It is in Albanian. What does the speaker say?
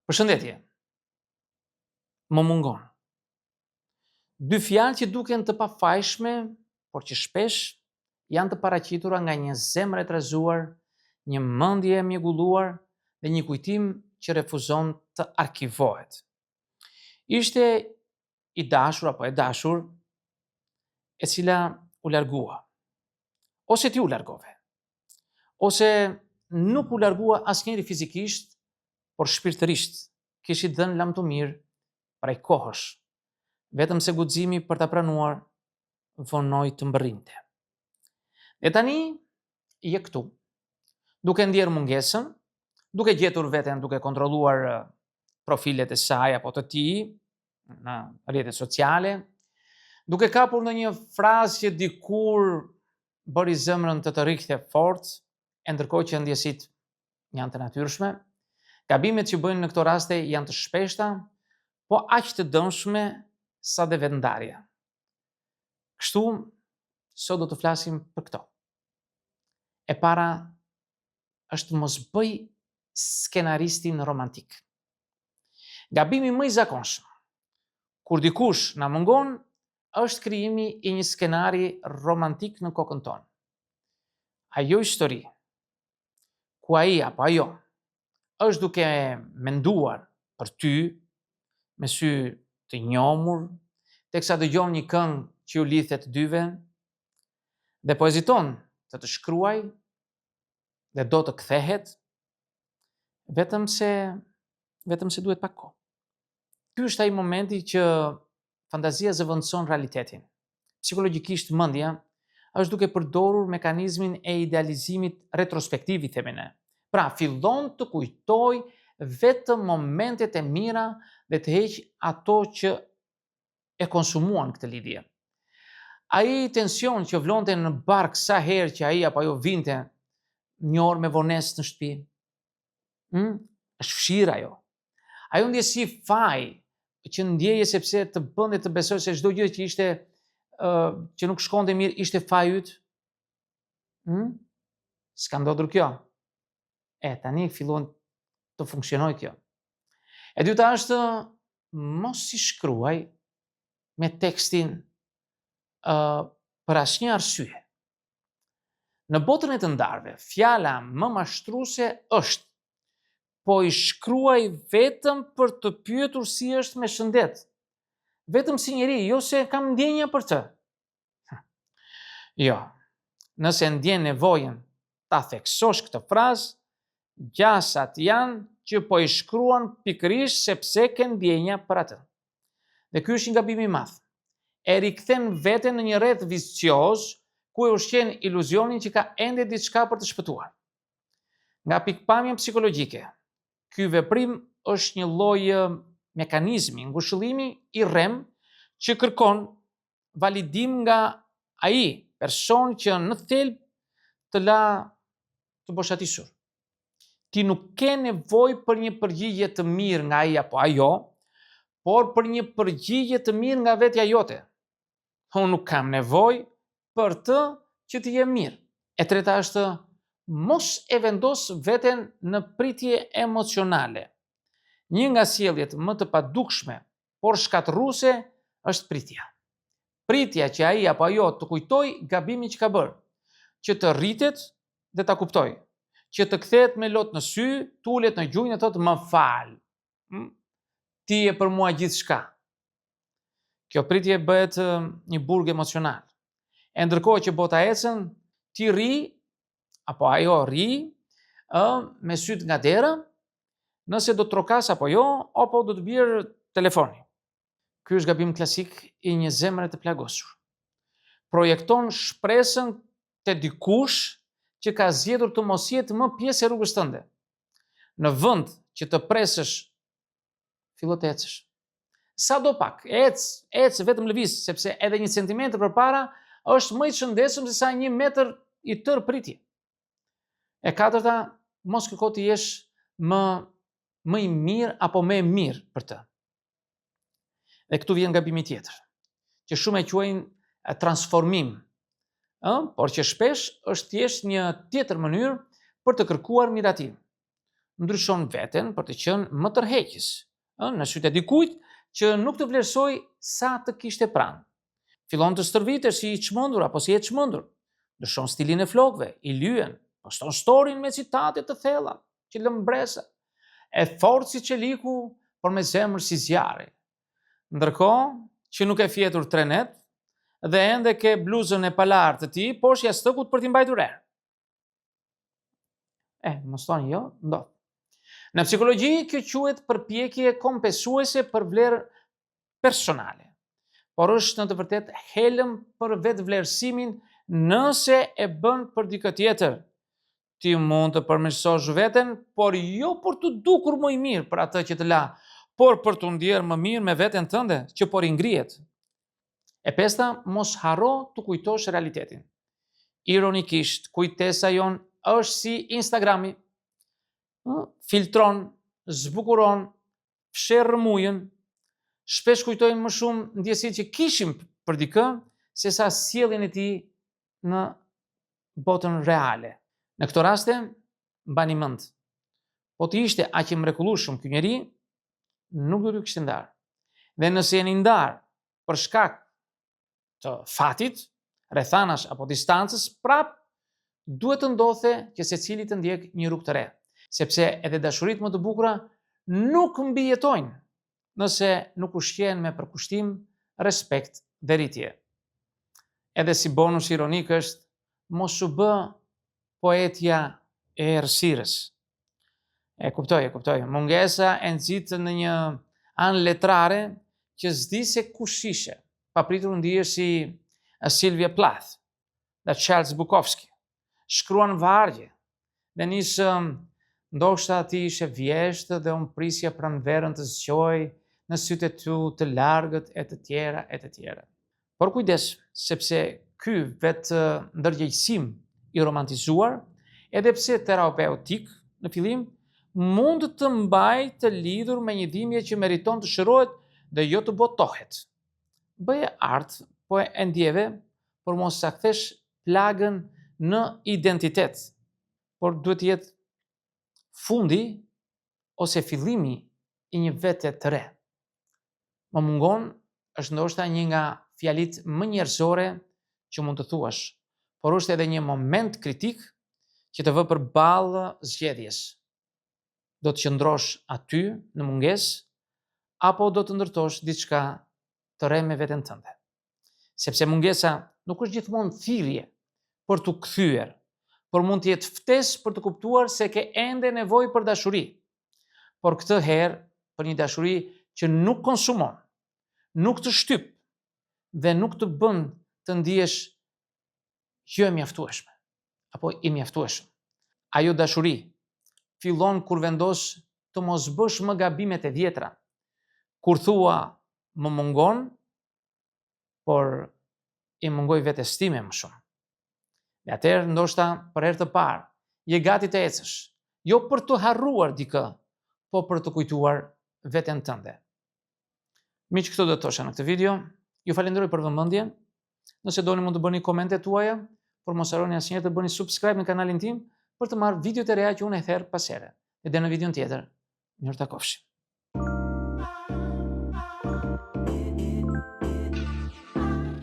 Përshëndetje. Më mungon. Dy fjalë që duken të pafajshme, por që shpesh janë të paraqitura nga një zemër e trazuar, një mendje e mjegulluar dhe një kujtim që refuzon të arkivohet. Ishte i dashur apo e dashur e cila u largua, ose ti u largove, ose nuk u largua asnjëri fizikisht, por shpirtërisht kishit dhënë lam të mirë prej kohësh, vetëm se guximi për ta pranuar vonoi të mbërrinte. E tani je këtu, duke ndjerë mungesën, duke gjetur veten duke kontrolluar profilet e saj apo të tij në rrjetet sociale, duke kapur në një frazë që dikur bëri zemrën të rikthte fort, e ndërkohë që ndjesitë janë të natyrshme. Gabimet që bëjnë në këto raste janë të shpeshta, po aq të dëmshme sa dhe vetndarja. Kështu, sot do të flasim për këto. E para është mos bëj skenaristin romantik. Gabimi më i zakonshëm, kur dikush na mungon, është krijimi i një skenari romantik në kokën tonë. Ajo histori ku ai apo ajo është duke menduar për ty me sy të njomur, teksa dëgjon një këngë që ju lidhet të dyve dhe po heziton të shkruaj dhe do të kthehet, vetëm se duhet pak kohë. Ky është ai momenti që fantazia zëvendëson realitetin. Psikologjikisht mendja është duke përdorur mekanizmin e idealizimit retrospektiv, i themi ne. Pra, fillon të kujtoj vetëm momentet e mira dhe të heq ato që e konsumuan këtë lidhje. Ai tension që vlonte në bark sa herë që ai apo ajo vinte një orë me vonesë në shtëpi, është fshirë ajo. Ajo ndjesi faj që ndjeje sepse të bënte të besoj se çdo gjë që ishte që nuk shkonte mirë ishte faji yt. S'ka ndodhur kjo. Tani fillon të funksionoj kjo. E dyta është mos si shkruaj me tekstin për asnjë arsye. Në botën e të ndarve, fjala më mashtruese është po i shkruaj vetëm për të pyetur si është me shëndet. Vetëm si njeri, jo se kam ndjenja për të. Jo, nëse ndjen nevojën ta theksosh këtë frazë, gjasat janë që po i shkruan pikërisht sepse ke ndjenja për atë. Dhe ky është një gabim i madh. E rikthen veten në një rreth vicioz ku e ushqen iluzionin që ka ende diçka për të shpëtuar. Nga pikpamja psikologjike, ky veprim është një lloj mekanizmi, ngushëllimi i rrem që kërkon validim nga ai person që në thelb të la të boshatisur. Ti nuk ke nevojë për një përgjigje të mirë nga ai apo ajo, por për një përgjigje të mirë nga vetja jote. Unë nuk kam nevojë për të që të jem mirë. E treta është mos e vendos veten në pritje emocionale. Një nga sjelljet më të padukshme, por shkatërruese, është pritja. Pritja që ai apo ajo të kujtoj gabimin që ka bërë, që të rritet dhe ta kuptoj, që të kthehet me lot në sy, tulet në gjunjë dhe thotë më fal. Ti je për mua gjithçka. Kjo pritje bëhet një burg emocional. E ndërkohë që bota ecën, ti rri apo ajo rri me syt nga dera, nëse do të trokas apo jo, apo do të bjerë telefoni. Ky është gabim klasik i një zemre të plagosur. Projekton shpresën te dikush që ka zgjedhur të mos jetë më pjesë e rrugës tënde. Në vend që të presësh, fillo të ecësh. Sado pak, ec vetëm lëviz, sepse edhe 1 centimetër përpara është më i shëndetshëm se sa 1 metër i tërë pritje. E katërta, mos kërko të jesh më i mirë apo më e mirë për të. Dhe këtu vjen gabimi tjetër, që shumë e quajnë transformim, por që shpesh është thjesht një tjetër mënyrë për të kërkuar miratim. ndryshon veten për të qenë më tërheqës, në sytë e dikujt që nuk të vlerësoj sa të kishte pranë. Fillon të stërvitesh si i çmendur apo si e çmendur. Ndryshon stilin e flokëve, i lyen, poston storin me citate të thella, që lëmbresa, e fortë si çeliku, por me zemër si zjarri. Ndërkohë që nuk e fjetur trenet dhe ende ke bluzën e palartë të tij poshtë jastëkut për t'i mbajtur erë. Mos thoni jo, ndodh. Në psikologji kjo quhet përpjekje kompensuese për vlerë personale, por është në të vërtetë helm për vetvlerësimin nëse e bën për dikë tjetër. Ti mund të përmirësosh veten, por jo për të dukur më i mirë për atë që të la, por për të ndjerë më mirë me veten tënde që por i ngrihet. E pesta, mos harro të kujtosh realitetin. Ironikisht, kujtesa jon është si Instagrami. Filtron, zbukuron, fsherr rrëmujën. Shpesh kujtojmë më shumë ndjesitë që kishim për dikë sesa sjelljen e tij në botën reale. Në këto raste, mbani mend. Po të ishte aq i mrekullueshëm ky njeri, nuk do t'ju kishte ndarë. Dhe nëse jeni ndarë për shkak të fatit, rrethanash apo distancës, prap duhet të ndodhe që secili të ndjek një rrugë të re, sepse edhe dashuritë më të bukura nuk mbijetojnë nëse nuk ushqehen me përkushtim, respekt dhe rritje. Edhe si bonus ironik është, mos u bë poetja e errësirës. E kuptoj. Mungesa e nxit në një anë letrare që s'di se kush ishe. Papritur ndihesh si Sylvia Plath dhe Charles Bukowski. Shkruan vargje dhe nisëm ndoshta ti ishe vjeshtë dhe unë prisja pranverën të zgjoj në sytë e tu të largët e të tjera. Por kujdes, sepse ky vetë ndërgjegjësim i romantizuar, edhe pse terapeutik në fillim, mund të mbaj të lidhur me një dhimbje që meriton të shërohet dhe jo të botohet. Bëje art, po e ndjeve, por mos sa kthesh plagën në identitet, por duhet jetë fundi ose fillimi i një vete të re. Më mungon është ndoshta një nga fjalit më njerëzore që mund të thuash, por është edhe një moment kritik që të vë përballë zgjedhjes. Do të qëndrosh aty në mungesë apo do të ndërtosh diçka të re me veten tënde. Sepse mungesa nuk është gjithmonë thirrje për të kthyer, por mund të jetë ftesë për të kuptuar se ke ende nevojë për dashuri. Por këtë herë për një dashuri që nuk konsumon, nuk të shtyp dhe nuk të bën të ndihesh jo e mjaftueshme apo i mjaftueshëm. Ajo dashuri fillon kur vendos të mos bësh më gabimet e vjetra. Kur thua më mungon, por i mungoj vetes time më shumë. Dhe atëherë ndoshta për herë të parë je gati të ecësh, jo për të harruar dikë, po për të kujtuar veten tënde. Miq, këto do të thosha në këtë video. Ju falenderoj për vëmendjen. Nëse doni mund të bëni komente tuaja, por mos harroni asnjëherë të bëni subscribe në kanalin tim për të marrë videot e reja që unë e therr pas here. Edhe në videon tjetër, mirë takofshim.